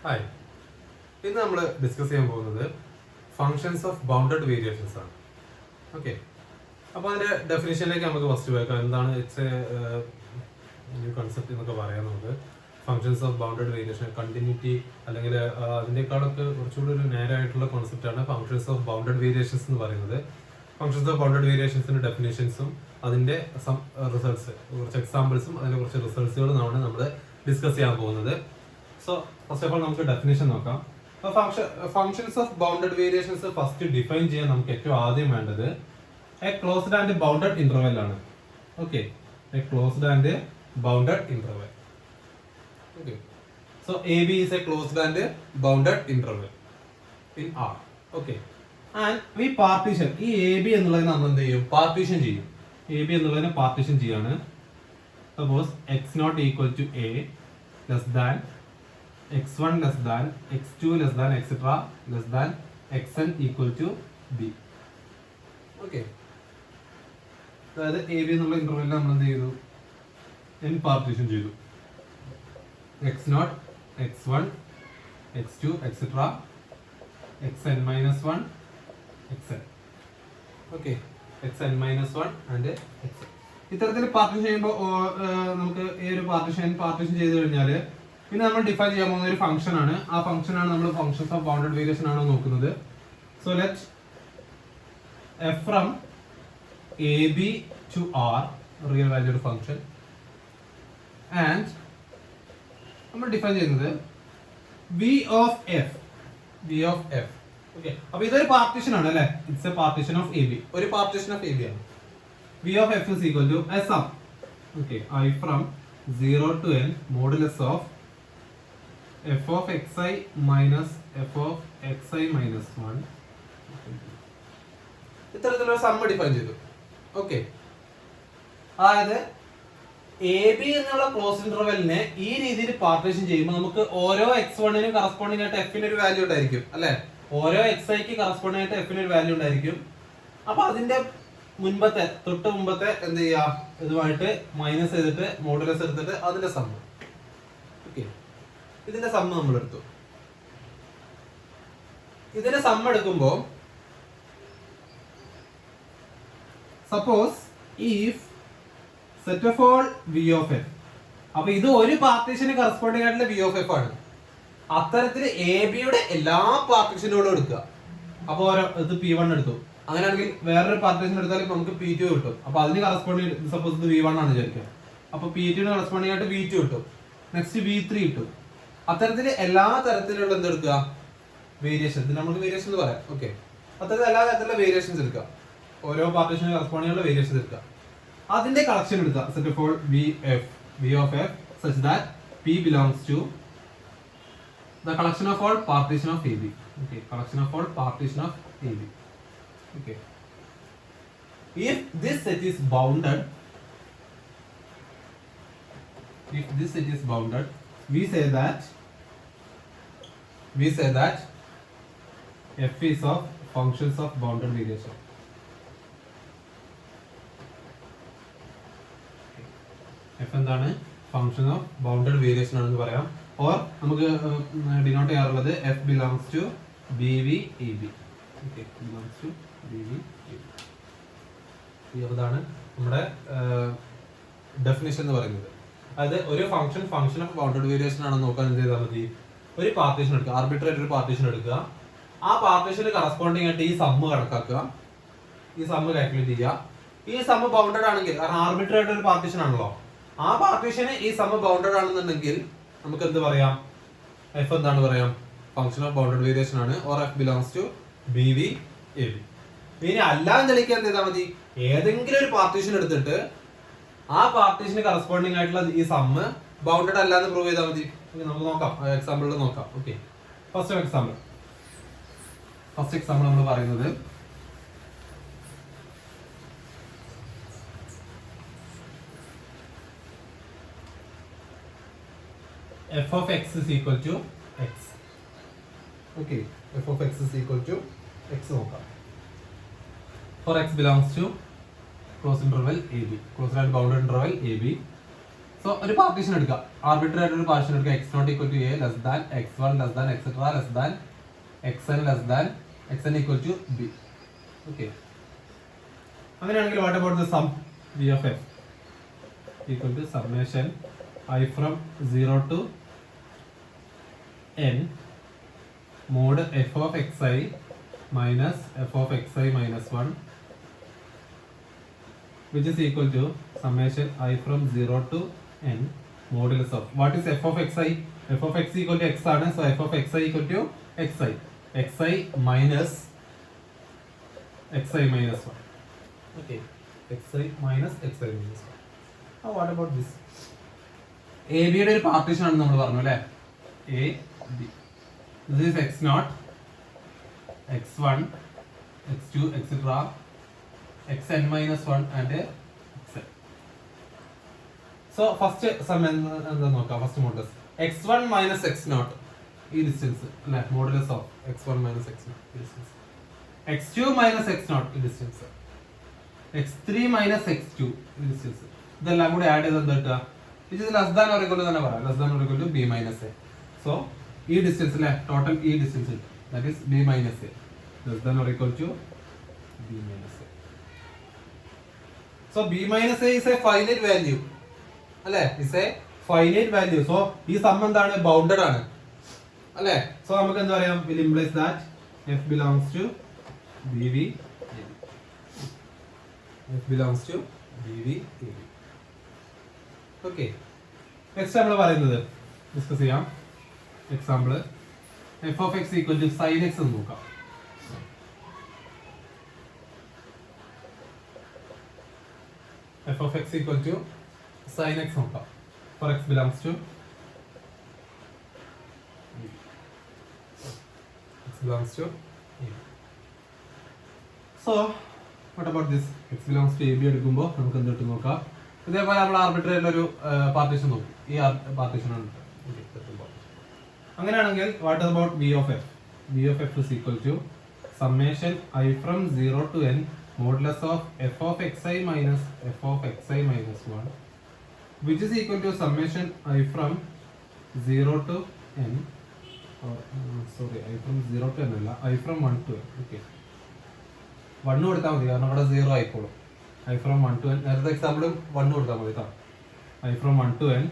Hi, ഇന്ന് നമ്മൾ discuss ചെയ്യാൻ പോകുന്നത് ഫങ്ഷൻസ് ഓഫ് ബൗണ്ടഡ് വേരിയേഷൻസ് ആണ്. ഓക്കെ, അപ്പോൾ അതിന്റെ ഡെഫിനേഷനിലേക്ക് നമുക്ക് ഫസ്റ്റ് പോയേക്കാം. എന്താണ് ഇറ്റ്സ് ന്യൂ കൺസെപ്റ്റ് എന്നൊക്കെ പറയാം. നമുക്ക് functions of bounded variation, continuity അല്ലെങ്കിൽ അതിനേക്കാളൊക്കെ കുറച്ചുകൂടി ഒരു നേരായിട്ടുള്ള കോൺസെപ്റ്റാണ് ഫങ്ഷൻസ് ഓഫ് ബൗണ്ടഡ് വേരിയേഷൻസ് എന്ന് പറയുന്നത്. ഫങ്ഷൻസ് ഓഫ് ബൗണ്ടഡ് വേരിയേഷൻസിന്റെ ഡെഫിനേഷൻസും അതിന്റെ റിസൾട്ട്സ്, കുറച്ച് എക്സാമ്പിൾസും അതിന്റെ കുറച്ച് റിസൾട്ട്സുകളും നമ്മൾ ഡിസ്കസ് ചെയ്യാൻ പോകുന്നത്. സോ ഫസ്റ്റ് ഓഫ് ഓൾ നമുക്ക് ഡെഫിനേഷൻ നോക്കാം. Functions of bounded variations first define ചെയ്യാൻ നമുക്ക് ഏറ്റവും ആദ്യം വേണ്ടത് a closed and bounded interval ആണ്. Okay, a closed and bounded interval. Okay, so A B is a closed and bounded interval in R. Okay, and we partition, ഈ A B എന്നുള്ളതിനെ നമ്മൾ എന്ത് ചെയ്യും? പാർട്ടീഷൻ ചെയ്യും. എ ബി എന്നുള്ളതിനെ partition ചെയ്യാണ്. Suppose x naught equal to A less than x1 less than x2 less than etc less than xn equal to b. Okay, അതായത് A B എന്നുള്ള ഇന്റർവെല്ലിൽ നമ്മൾ എന്ത് ചെയ്തു? n പാർട്ടീഷൻ ചെയ്തു. x0, x1, x2 etc xn minus 1 xn. Okay, xn minus 1 and xn. ഇത്തരത്തിൽ partition ചെയ്യുമ്പോൾ നമുക്ക് ഈ ഒരു പാർട്ടീഷൻ ചെയ്ത് കഴിഞ്ഞാൽ പിന്നെ നമ്മൾ ഡിഫൈൻ ചെയ്യാൻ പോകുന്ന ഒരു ഫംഗ്ഷൻ ആണ്. ആ ഫംഗ്ഷൻ ആണ് നമ്മൾ ഫംഗ്ഷൻസ് ഓഫ് ബൗണ്ടഡ് വേരിയേഷൻ ആണോ നോക്കുന്നത്. So let f from a b to R real valued function and നമ്മൾ ഡിഫൈൻ ചെയ്യുന്നത് വി ഓഫ് എഫ്. ഓക്കെ, അപ്പൊ ഇതൊരു പാർട്ടീഷൻ ആണ് അല്ലെ. It's a partition of a b, ഒരു പാർട്ടീഷൻ ഓഫ് എ ബി ആണ്. V of f is equal to a sum. Okay, i from 0 to n modulus of f of xi minus f of xi minus 1. ഇത്തരത്തിലുള്ള some define ചെയ്തു. Okay, അതായത് A B എന്നുള്ള close ഇന്റർവെല്ലിനെ ഈ രീതിയിൽ partition ചെയ്യുമ്പോൾ നമുക്ക് ഓരോ x1നും കറസ്പോണ്ടിങ് ആയിട്ട് f ന് ഒരു വാല്യൂ ഉണ്ടായിരിക്കും അല്ലെ. ഓരോ xi ക്ക് കറസ്പോണ്ടിങ് ആയിട്ട് f ന് ഒരു വാല്യൂ ഉണ്ടായിരിക്കും. അപ്പൊ അതിന്റെ തൊട്ട് മുമ്പത്തെ എന്ത് ചെയ്യാ? ഇതുമായിട്ട് മൈനസ് ചെയ്തിട്ട് മോഡുലസ് എടുത്തിട്ട് അതിന്റെ സം. ഓക്കെ, ഇതിന്റെ സം നമ്മൾ എടുത്തു. ഇതിന്റെ സം എടുക്കുമ്പോ suppose if set of all we of F, അപ്പൊ ഇത് ഒരു പാർട്ടീഷന് കറസ്പോണ്ടിങ് ആയിട്ടുള്ള വി ഓഫ് എഫ് ആണ്. അത്തരത്തിൽ എ ബിയുടെ എല്ലാ പാർട്ടീഷനുകളും എടുക്കുക. അപ്പൊ ഇത് P1 എടുത്തു. അങ്ങനെയാണെങ്കിൽ വേറൊരു പാർട്ടീഷൻ എടുത്താൽ നമുക്ക് P2 കിട്ടും. അപ്പൊ അതിന് കറസ്പോണ്ടിങ് സപ്പോസ് ഇത് V1 ആണ് വിചാരിക്കുക. അപ്പൊ P2 ന് കറസ്പോണ്ടിങ് ആയിട്ട് V2 കിട്ടും. നെക്സ്റ്റ് V3 കിട്ടും. അത്തരത്തിൽ എല്ലാ തരത്തിലുള്ള എന്തെടുക്കുക? വേരിയേഷൻ. ഇത് നമുക്ക് വേരിയേഷൻ എന്ന് പറയാം. ഓക്കെ, അത്തരത്തിൽ എല്ലാ തരത്തിലുള്ള വേരിയേഷൻസ് എടുക്കുക. ഓരോ പാർട്ടീഷന് കറസ്പോണ്ടിങ് ഉള്ള വേരിയേഷൻസ് എടുക്കുക. അതിന്റെ കളക്ഷൻ എടുക്കുക. Set of all V of f such that P belongs to the collection of all partition of AB. Okay, collection of all partition of AB. Okay, if this set is bounded, we say that f is of functions of bounded variation. f എന്താണ്? Function of bounded variation ആണെന്ന് പറയാം. Or നമുക്ക് denote ചെയ്യാറുള്ളത് f belongs to BV AB. Okay, belongs to BV AB. ഇതാണ് നമ്മുടെ definition എന്ന് പറയുന്നത്. അതായത് ഒരു ഫംഗ്ഷൻ ഓഫ് ബൗണ്ടഡ് വേരിയേഷൻ ആണെന്ന് നോക്കാൻ എന്ത് ചെയ്താൽ മതി? ഒരു പാർട്ടീഷൻ എടുക്കുക, ആർബിട്രേറ്റ് ഒരു പാർട്ടീഷൻ എടുക്കുക. ആ പാർട്ടീഷന് കറസ്പോണ്ടിങ് ആയിട്ട് ഈ സമ്മ് കണക്കാക്കുക, ഈ സമ്മ് കാൽക്കുലേറ്റ് ചെയ്യുക. ഈ സമ്മ് ബൗണ്ടഡ് ആണെങ്കിൽ, കാരണം ആർബിട്രേറ്റ് ഒരു പാർട്ടീഷൻ ആണല്ലോ, ആ പാർട്ടീഷന് ഈ സമ്മ് ബൗണ്ടഡ് ആണെന്നുണ്ടെങ്കിൽ നമുക്ക് എന്ത് പറയാം? എഫ് എന്താണ് പറയാം? ഫംഗ്ഷൻ ഓഫ് ബൗണ്ടഡ് വേരിയേഷൻ ആണ്. Or f belongs to BV AB. ഇനി അല്ല എന്ന് തെളിയിക്കാൻ എന്ത് ചെയ്താൽ മതി? ഏതെങ്കിലും ഒരു പാർട്ടീഷൻ എടുത്തിട്ട് ആ പാർട്ടീഷന് കറസ്പോണ്ടിങ് ആയിട്ടുള്ള ഈ സമ്മ് ബൗണ്ടഡ് അല്ല എന്ന് പ്രൂവ് ചെയ്താൽ മതി. നമുക്ക് നോക്കാം, എക്സാമ്പിളിൽ നോക്കാം. ഓക്കെ, ഫസ്റ്റ് എക്സാമ്പിൾ നമ്മൾ പറയുന്നത് f of x is equal to x. Okay, f of x is equal to x നോക്കാം. For x belongs to closed interval AB, closed and bounded interval AB. So ഒരു partition എടുക്കുക, arbitrary ആയിട്ട് ഒരു partition എടുക്കുക, x naught equal to A less than x one less than etcetera less than x n less than x n equal to B. Okay, അങ്ങനെയാണെങ്കിൽ what about the sum V of f equal to summation I from 0 to n mod f of xi minus f of xi minus 1 which is equal to summation I from 0 to n modulus of what is f of xi? F of x equal to x ആണ്, so f of xi equal to xi minus xi minus 1. Okay, xi minus xi minus 1. Now what about this? A ബിയുടെ ഒരു partition ആണ് നമ്മൾ പറഞ്ഞു അല്ലേ, A B. This is x naught, x one, x two etcetera x n minus one and x n. So first sum എന്താ നോക്കാം, first modulus x one minus x naught ഈ distance അല്ലെ, modulus of x one minus x naught ഈ distance, x two minus x naught ഈ distance, x three minus x two ഈ distance, ഇതെല്ലാം കൂടി add ചെയ്ത് എന്താ കിട്ടുക, which is less than or equal to തന്നെ പറയാം, less than or equal to b minus a. So ഈ ഡിസ്റ്റൻസ് അല്ലേ, ടോട്ടൽ ഈ distance that is b minus a less than or equal to b minus a. So b minus a is a finite value അല്ലേ, is a finite value. So ഈ some എന്താണ്, bounded ആണ് അല്ലേ. So നമുക്ക് എന്താ പറയാം, will implies that f belongs to bv, f belongs to bv. Okay, next നമ്മൾ പറയുന്നത് ഡിസ്കസ് ചെയ്യാം. Example f of x equal to sine x എന്ന് നോക്കാം. F of x equal to sine x നോക്കാം. For x belongs to so what about this, x belongs to A B എടുക്കുമ്പോൾ നമുക്ക് എന്ത് കിട്ടും നോക്കാം. ഇതേപോലെ നമ്മൾ ആർബിട്രറി ഒരു പാർട്ടീഷൻ നോക്കും, ഈ പാർട്ടീഷനാണ്. അങ്ങനെയാണെങ്കിൽ what about V of f? V of f is equal to summation i from 0 to n modulus of f of x i minus f of x i minus 1 which is equal to summation i from 0 to n, sorry i from 0 to n അല്ല, i from 1 to n. Okay, 1 കൊടുത്താൽ മതി കാരണം അവിടെ 0 ആയിക്കോളും. I from 1 to n, നേരത്തെ എക്സാമ്പിളും 1 കൊടുത്താൽ മതി കേട്ടോ. I from 1 to n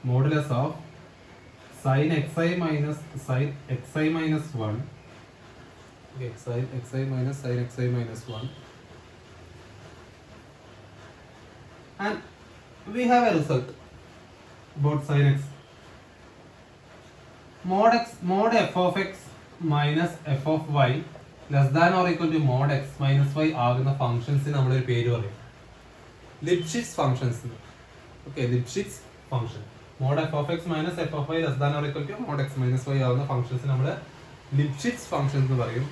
modulus of sin xi minus sin xi minus 1. Okay, sin xi minus sin xi minus 1. And we have a result about sin x. Mod f of x minus f of y less than or equal to mod x minus y ആകുന്ന ഫംഗ്ഷൻസിന് നമ്മളൊരു പേര് പറയും, Lipschitz functions. Okay, Lipschitz function. mod f of x minus f of y less than or equal to mod x minus y ആവുന്ന functions നമ്മൾ ലിപ്ഷിറ്റ്സ് functions എന്ന് പറയും.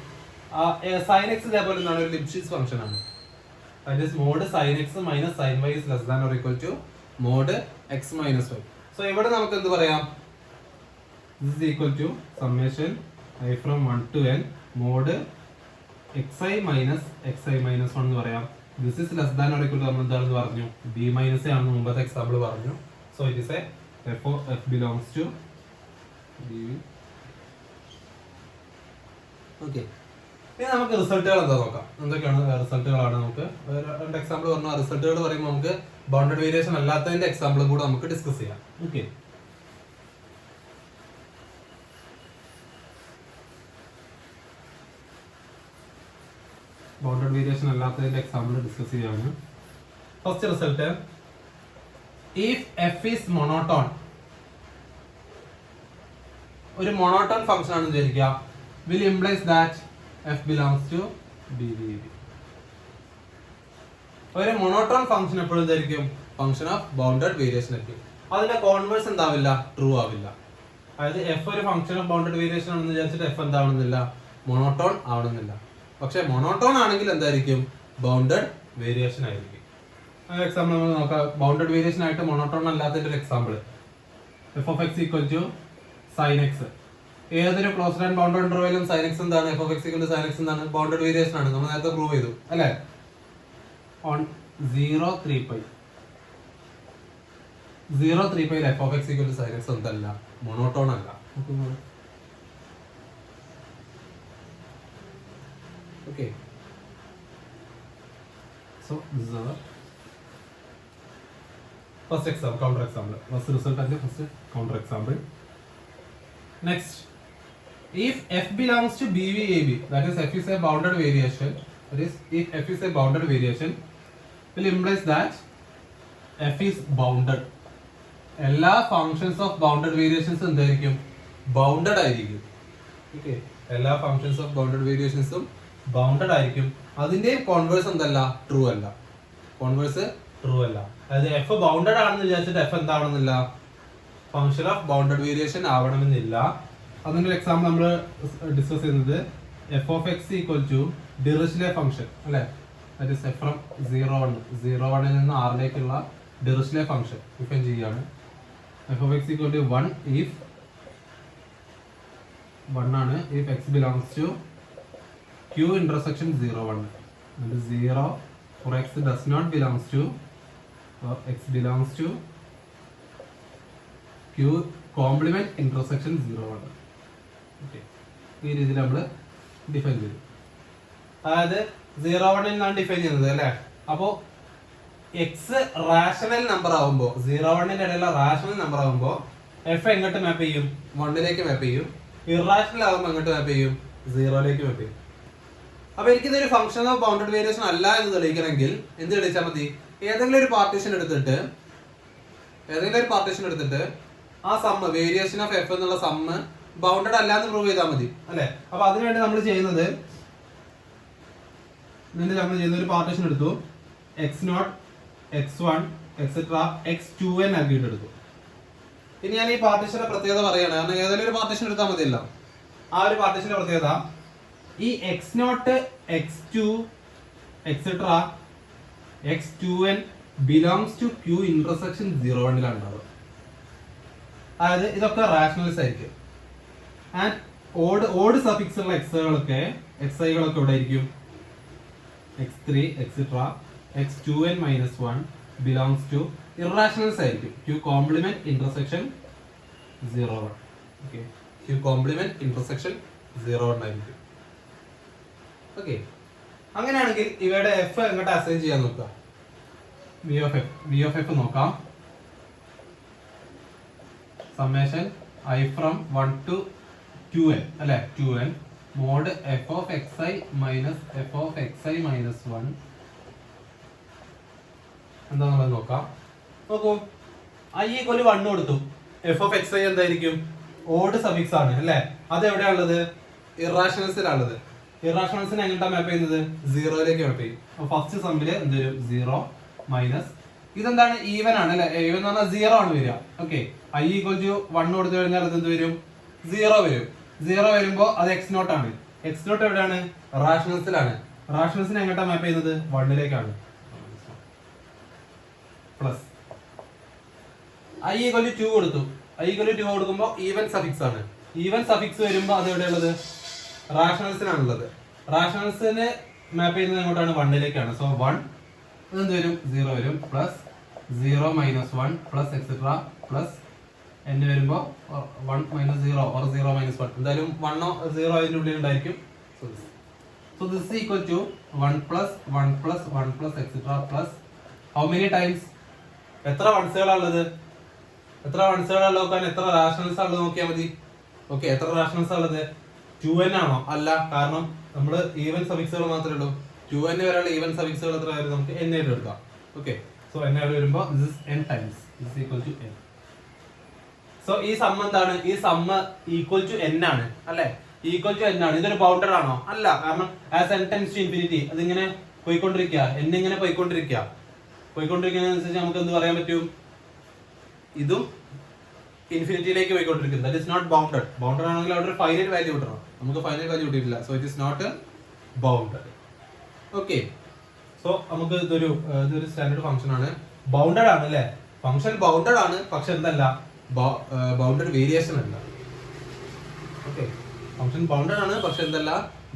sin x ഇതേപോലെ എന്താണ്, ഒരു ലിപ്ഷിറ്റ്സ് ഫംഗ്ഷൻ ആണ്. that is mod sin x minus sin y is less than or equal to mod x minus y. so ഇവിടെ നമുക്ക് എന്ത് പറയാം, this is equal to summation I from 1 to n mod xi minus xi minus 1 എന്ന് പറയാം. this is less than or equal to നമ്മൾ എന്താണെന്ന് പറഞ്ഞു, b minus a ആണെന്ന് മുമ്പത്തെ എക്സാമ്പിൾ പറഞ്ഞു. so it is a f of f belongs to b. okay, ഇനി നമുക്ക് റിസൾട്ടുകൾ എന്താ നോക്കാം. എന്തൊക്കെയാണ് റിസൾട്ടുകളാണ്, നമുക്ക് രണ്ട് എക്സാമ്പിൾ പറഞ്ഞു. റിസൾട്ടുകൾ പറയുമ്പോൾ നമുക്ക് ബൗണ്ടഡ് വേരിയേഷൻ അല്ലാത്തതിന്റെ എക്സാമ്പിൾ കൂടെ നമുക്ക് ഡിസ്കസ് ചെയ്യാം. ഓക്കെ, ബൗണ്ടഡ് വേരിയേഷൻ അല്ലാത്തതിന്റെ എക്സാമ്പിൾ ഡിസ്കസ് ചെയ്യാണ്. First result, if f is monotone, ഒരു മൊണോട്ടോൺ ഫംഗ്ഷൻ ആണെന്ന് വിചാരിക്കുക, will implies that f belongs to BVB. ഒരു മൊണോട്ടോൺ ഫംഗ്ഷൻ എപ്പോഴും എന്തായിരിക്കും, ഫംഗ്ഷൻ ഓഫ് ബൗണ്ടഡ് വേരിയേഷൻ ആയിരിക്കും. അതിന്റെ കോൺവേഴ്സ് എന്താവില്ല, ട്രൂ ആവില്ല. അതായത് എഫ് ഒരു ഫംഗ്ഷൻ ഓഫ് ബൗണ്ടഡ് വേരിയേഷൻ ആണെന്ന് വിചാരിച്ചിട്ട് എഫ് എന്താവണമെന്നില്ല, മൊണോട്ടോൺ ആവണമെന്നില്ല. പക്ഷെ മൊണോട്ടോൺ ആണെങ്കിൽ എന്തായിരിക്കും, ബൗണ്ടഡ് വേരിയേഷൻ ആയിരിക്കും. എക്സാമ്പിൾ നമ്മൾ നോക്കാം, ബൗണ്ടഡ് വേരിയേഷൻ ആയിട്ട് മൊണോട്ടോൺ അല്ലാത്തതിന്റെ ഒരു example, f of x equal to sine x. ഏതൊരു ക്ലോസ്ഡ് ആൻഡ് ബൗണ്ടഡ് ഇന്റർവെല്ലും sin x എന്താണ്, f of x equal to sin x എന്താണ്, ബൗണ്ടഡ് വേരിയേഷൻ ആണ്. നമ്മൾ നേരത്തെ പ്രൂവ് ചെയ്തു അല്ലേ, on 0 3 pi. 0.35 f of x equal to sine x എന്തല്ല, മോണോട്ടോൺ അല്ല. Okay, so this is our first example, counter example. First result അല്ല, first counter example. Next, if f belongs to BVAB, that is f is a bounded variation, that is if f is a bounded variation, will implies that f is bounded. എല്ലാ functions of bounded variations എന്തായിരിക്കും? Bounded ആയിരിക്കും. Okay, എല്ലാ functions of bounded വേരിയേഷൻസും bounded ആയിരിക്കും. അതിന്റെ converse എന്തല്ല? True അല്ല. Converse true അല്ല. അതായത് എഫ് ബൗണ്ടഡ് ആണെന്ന് വിചാരിച്ചിട്ട് എഫ് എന്താവണമെന്നില്ല, ഫങ്ഷൻ ഓഫ് ബൗണ്ടഡ് വേരിയേഷൻ ആവണമെന്നില്ല. അതിന്റെ ഒരു എക്സാമ്പിൾ നമ്മൾ ഡിസ്കസ് ചെയ്യുന്നത് f of x equal to Dirichlet function അല്ലെ, ദാറ്റ് ഈസ് എഫ് ഫ്രം 0 നിന്ന് ആറിലേക്കുള്ള ഡിറിച്ലെ ഫംഗ്ഷൻ ഡിഫൈൻ ചെയ്യാണ്. F of x equal to 1 if 1 ആണ്, if x belongs to Q intersection 0 1, and 0 for x does not belongs to, or x belongs to q complement intersection 0 1. Okay, ഈ രീതിയിൽ നമ്മൾ define ചെയ്തു. അതായത് 0 1 നിന്നാണ് define ചെയ്യുന്നത് അല്ലേ. അപ്പോൾ എക്സ് റാഷണൽ നമ്പർ ആവുമ്പോൾ, 0 1 ഇടയിലുള്ള റാഷണൽ നമ്പർ ആവുമ്പോൾ എഫ് എങ്ങോട്ട് മാപ്പ് ചെയ്യും? 1 മാപ്പ് ചെയ്യും. ഇറാഷണൽ ആകുമ്പോൾ എങ്ങോട്ട് മാപ്പ് ചെയ്യും? 0 മാപ്പ് ചെയ്യും. അപ്പൊ എനിക്കിതൊരു ഫംഗ്ഷൻ ഓഫ് ബൗണ്ടഡ് വേരിയേഷൻ അല്ല എന്ന് തെളിയിക്കണമെങ്കിൽ എന്ത് തെളിയിച്ചാൽ മതി? ഏതെങ്കിലും ഒരു പാർട്ടീഷൻ എടുത്തിട്ട് ആ സമ്മ്, വേരിയേഷൻ ഓഫ് എഫ് എന്നുള്ള സമ്മ് ബൗണ്ടഡ് അല്ല എന്ന് പ്രൂവ് ചെയ്താൽ മതി അല്ലെ. അപ്പൊ അതിനുവേണ്ടി നമ്മൾ ചെയ്യുന്നത് ഒരു പാർട്ടീഷൻ എടുത്തു, x0 x1 എക്സെട്ര x2n ആക്കിയിട്ട് എടുത്തു. ഇനി ഞാൻ ഈ പാർട്ടീഷന്റെ പ്രത്യേകത പറയാണ്, കാരണം ഏതെങ്കിലും ഒരു പാർട്ടീഷൻ എടുത്താൽ മതിയല്ല. ആ ഒരു പാർട്ടീഷന്റെ പ്രത്യേകത ഈ x0 x2 etcetera x2n belongs to q intersection 0 1 ഉണ്ടാവുക. അതായത് ഇതൊക്കെ റാഷണൽസ് ആയിരിക്കും. ആൻഡ് ഓഡ് സഫിക്സ് ഉള്ള എക്സുകളൊക്കെ ഇവിടെ ആയിരിക്കും. x3 etcetera x2n -1 belongs to irrationals ആയിരിക്കും. q complement intersection 0 1. Okay, q complement intersection 0 1 ആയിരിക്കും. ഓക്കെ, അങ്ങനെയാണെങ്കിൽ ഇവയുടെ എഫ് എങ്ങോട്ട് അസൈൻ ചെയ്യാൻ നോക്കുക. വി ഓഫ് എഫ് നോക്കാം. Summation i from 1 to 2n അല്ലെ, 2n mod f of x i minus f of x i minus 1 എന്താന്നുള്ളത് നോക്കാം. നോക്കൂ, i ഈക്വൽ 1 കൊടുത്തു. എഫ് ഓഫ് എക്സ് ഐ എന്തായിരിക്കും? ഓഡ് സഫിക്സ് ആണ് അല്ലെ. അത് എവിടെയാണുള്ളത്? ഇറാഷണൽസിലാണുള്ളത്. ഇറാഷണൽസിനെ എങ്ങോട്ടാ മാപ്പ് ചെയ്യുന്നത്? 0 മാപ്പ് ചെയ്യും. ഫസ്റ്റ് സമ്മില് എന്ത് വരും? 0 മൈനസ് ഇതെന്താണ്? ഈവൻ ആണ് അല്ലെ. ഈവൻ എന്ന് പറഞ്ഞാൽ 0 ആണ് വരിക. ഓക്കെ, i ഈക്വൽ ടു 1 കൊടുത്തു കഴിഞ്ഞാൽ അത് എന്ത് വരും? 0 വരും. 0 വരുമ്പോ അത് x0 ആണ്. x0 എവിടെയാണ്? റാഷണൽസിലാണ്. റാഷണൽസിനെ എങ്ങോട്ടാ മാപ്പ് ചെയ്യുന്നത്? 1 പ്ലസ് i ഈക്വൽ ടു 2 കൊടുത്തു. i ഈക്വൽ ടു 2 കൊടുക്കുമ്പോ ഈവൻ സഫിക്സ് ആണ്. ഈവൻ സഫിക്സ് വരുമ്പോ അത് എവിടെയുള്ളത്? റാഷണൽസിനാണുള്ളത്. റാഷണൽസിനെ മാപ്പ് ചെയ്യുന്നത് എങ്ങോട്ടാണ്? 1 സോ 1 എന്ത് വരും? 0 വരും. Plus 0 minus 1 plus etcetera plus n വരുമ്പോ 1 മൈനസ് 0 ഓർ 0 മൈനസ് 1 എന്തായാലും 1 0 അതിന്റെ ഉള്ളിൽ ഉണ്ടായിരിക്കും. So this equal to 1 plus 1 plus 1 plus etcetera plus how many times? എത്ര വൺസുകളാണുള്ളത്? എത്ര വൺസുകളുള്ളത് നോക്കാൻ എത്ര റാഷണൽസ് ആണുള്ളത് നോക്കിയാൽ മതി. ഓക്കെ, എത്ര റാഷണൽസ് ഉള്ളത്? 2n ആണോ? അല്ല, കാരണം നമ്മൾ ഈവൻ സഫിക്സുകൾ മാത്രമേ ഉള്ളൂ. 2n വരെയുള്ള ഈവൻ സഫിക്സുകൾ എത്ര വരും? നമുക്ക് n ആയിട്ട് എടുക്കാം. ഓക്കെ, സോ n ആയിട്ട് വരുമ്പോൾ this is n times, this is equal to n. So ഈ സമ്മ് എന്താണ്? ഈ സമ്മ് ഈക്വൽ ടു n ആണ് അല്ലെ. ഈക്വൽ ടു n ആണ്. ഇതൊരു ബൗണ്ടഡ് ആണോ? അല്ല, കാരണം as n tends to infinity അതിങ്ങനെ പോയിക്കൊണ്ടിരിക്കുക, n ഇങ്ങനെ പോയിക്കൊണ്ടിരിക്കുന്നതിനനുസരിച്ച് നമുക്ക് എന്ത് പറയാൻ പറ്റും? ഇതും ഇൻഫിനിറ്റിയിലേക്ക് പോയിക്കൊണ്ടിരിക്കുന്നത്. That is not bounded. Bounded ആണെങ്കിൽ അവിടെ ഒരു ഫൈനൈറ്റ് വാല്യൂ കിട്ടണം. നമുക്ക് ഫൈനൈറ്റ് വാല്യൂ കിട്ടിയിട്ടില്ല. So it is not bounded. Okay, so നമുക്ക് ഇതൊരു സ്റ്റാൻഡേർഡ് ഫംഗ്ഷൻ ആണ്. ബൗണ്ടഡ് ആണ് അല്ലെ. ഫംഗ്ഷൻ ബൗണ്ടഡ് ആണ്, പക്ഷെ എന്തല്ല? ബൗണ്ടഡ് വേരിയേഷൻ അല്ല. ഓക്കെ, ഫംഗ്ഷൻ ബൗണ്ടഡ് ആണ്, പക്ഷെ എന്തല്ല?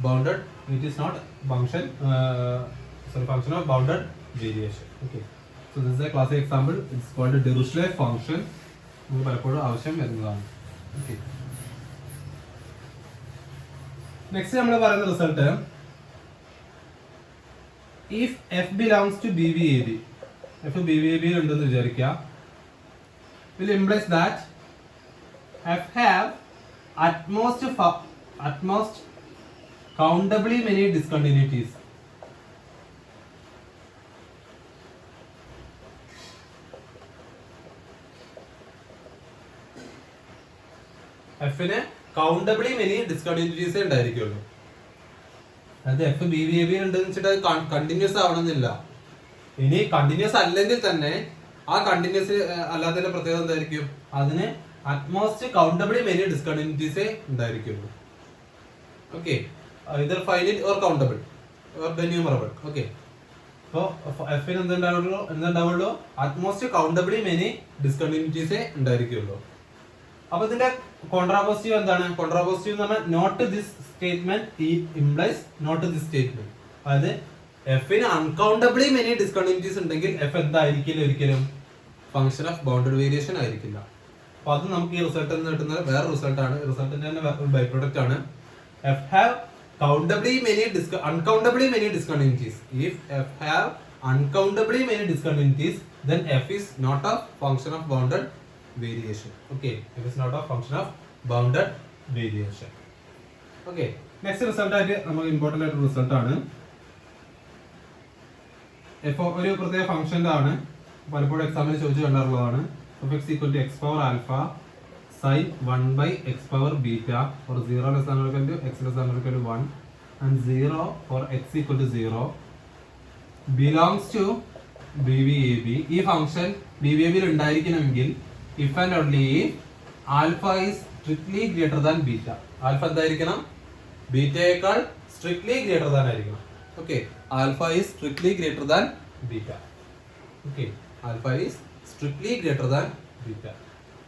Bounded. It is not function of bounded variation. Okay, So this is a classic example. It's called a Dirichlet function. നമുക്ക് പലപ്പോഴും ആവശ്യം വരുന്നതാണ്. Okay. നെക്സ്റ്റ് നമ്മൾ പറയുന്ന result, if f belongs to B V a b, f B V a b ഉണ്ടെന്ന് വിചാരിക്കുക, will implies that f have at most countably many discontinuities. എഫിന് countably many discontinuities ഉണ്ടായിരിക്കുള്ളൂ. അതായത് f B V a b ഉണ്ടെന്ന് വെച്ചിട്ട് അത് continuous ആവണമെന്നില്ല. ഇനി കണ്ടിന്യൂസ് അല്ലെങ്കിൽ തന്നെ ആ കണ്ടിന്യൂസ് അല്ലാത്തതിന്റെ പ്രത്യേകത എന്തായിരിക്കും, അതിന് അറ്റ്മോസ്റ്റ് കൗണ്ടബിളി മെനി ഡിസ്കണ്ടിന്യൂറ്റീസേ ഉണ്ടായിരിക്കുള്ളൂ. Okay, either finite or countable or denumerable. Okay, അപ്പോൾ എഫിന് എന്തുണ്ടാവുള്ളൂ, അറ്റ്മോസ്റ്റ് കൗണ്ടബിളി മെനി ഡിസ്കണ്ടിന്യൂറ്റീസേ ഉണ്ടായിരിക്കുള്ളൂ. അപ്പൊ ഇതിന്റെ കോൺട്രാപോസിറ്റീവ് എന്താണ്? കോൺട്രാപോസിറ്റീവ് എന്ന് പറഞ്ഞാൽ not this statement implies not this statement. അതായത് എഫിന് അൺകൗണ്ടബിളി മെനി ഡിസ്കണ്ടിന്യൂറ്റീസ് ഉണ്ടെങ്കിൽ എഫ് എന്തായിരിക്കില്ല, ഒരിക്കലും ഫംഗ്ഷൻ ഓഫ് ബൗണ്ടഡ് വേരിയേഷൻ ആയിരിക്കില്ല. അപ്പൊ അത് നമുക്ക് ഈ റിസൾട്ടിൽ നിന്ന് കിട്ടുന്ന വേറെ റിസൾട്ടാണ്, റിസൾട്ടിന്റെ തന്നെ ബൈ പ്രൊഡക്റ്റ് ആണ്. F have countably many uncountably many discontinuities. If f have uncountably many discontinuities then f is not a function of bounded variation. Okay, it is not a function of bounded variation. Okay, next result ആയിട്ട് നമുക്ക് important ആയിട്ട് result ആണ്. f ഒരു പ്രത്യേക ഫംഗ്ഷന്റെ ആണ്, പലപ്പോഴും എക്സാമിന് ചോദിച്ചു കണ്ടിട്ടുള്ളതാണ്. f equal to x power alpha sin 1 by x power beta for 0 less than or equal to x less than or equal to 1 and 0 for x equal to 0 belongs to BVAB. ഈ function BVAB യിൽ ഉണ്ടായിരിക്കണമെങ്കിൽ if and only if alpha is strictly greater than beta. Alpha എന്തായിരിക്കണം, ബീറ്റയേക്കാൾ strictly greater than ആയിരിക്കണം. Okay, alpha is strictly greater than beta. Okay, alpha is strictly greater than beta.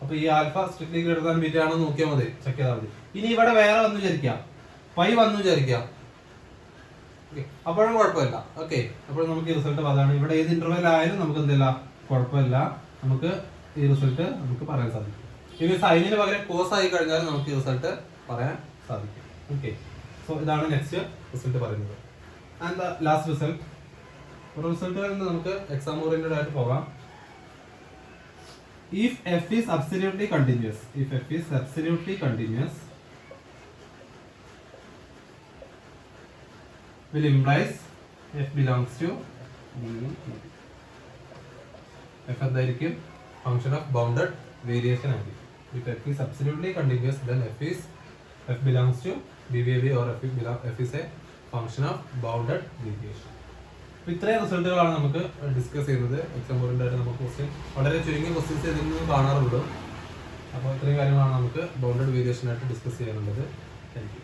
അപ്പൊ ഈ alpha strictly greater than beta ആണെന്ന് നോക്കിയാൽ മതി, check ചെയ്താൽ മതി. ഇനി ഇവിടെ വേറെ വന്നു വിചാരിക്കാം, പൈ വന്നു വിചാരിക്കാം, അപ്പോഴും കുഴപ്പമില്ല. ഓക്കെ, അപ്പോൾ നമുക്ക് ഈ റിസൾട്ട് അതാണ്. ഇവിടെ ഏത് ഇന്റർവെൽ ആയാലും നമുക്ക് എന്തില്ല, കുഴപ്പമില്ല, നമുക്ക് ഈ റിസൾട്ട് നമുക്ക് പറയാൻ സാധിക്കും. ഇനി സൈനിന് പകരം കോസ് ആയി കഴിഞ്ഞാൽ നമുക്ക് ഈ റിസൾട്ട് പറയാൻ സാധിക്കും. ഓക്കെ, സോ ഇതാണ് നെക്സ്റ്റ് റിസൾട്ട് പറയുന്നത്. ആൻഡ് ദ ലാസ്റ്റ് റിസൾട്ട്, റിസൾട്ടുകളിൽ നിന്ന് നമുക്ക് എക്സാം ഓറിയന്റഡ് ആയിട്ട് പോകാം. If f is absolutely continuous, if f is absolutely continuous will implies f belongs to f എന്തായിരിക്കും, ഫംഗ്ഷൻ ഓഫ് ബൗണ്ടഡ് വേരിയേഷൻ ആയിരിക്കും. if f is absolutely continuous then f belongs to BVAB or f is a function of bounded variation. ഇത്രയും റിസൾട്ടുകളാണ് നമുക്ക് discuss ചെയ്യുന്നത്. Exam oriented നമുക്ക് question വളരെ ചുരുങ്ങിയ questions ഇതിൽ നിന്ന് കാണാറുള്ളൂ. അപ്പോൾ ഇത്രയും കാര്യങ്ങളാണ് നമുക്ക് ബൗണ്ടഡ് വേരിയേഷൻ ആയിട്ട് ഡിസ്കസ് ചെയ്യാനുള്ളത്. Thank you.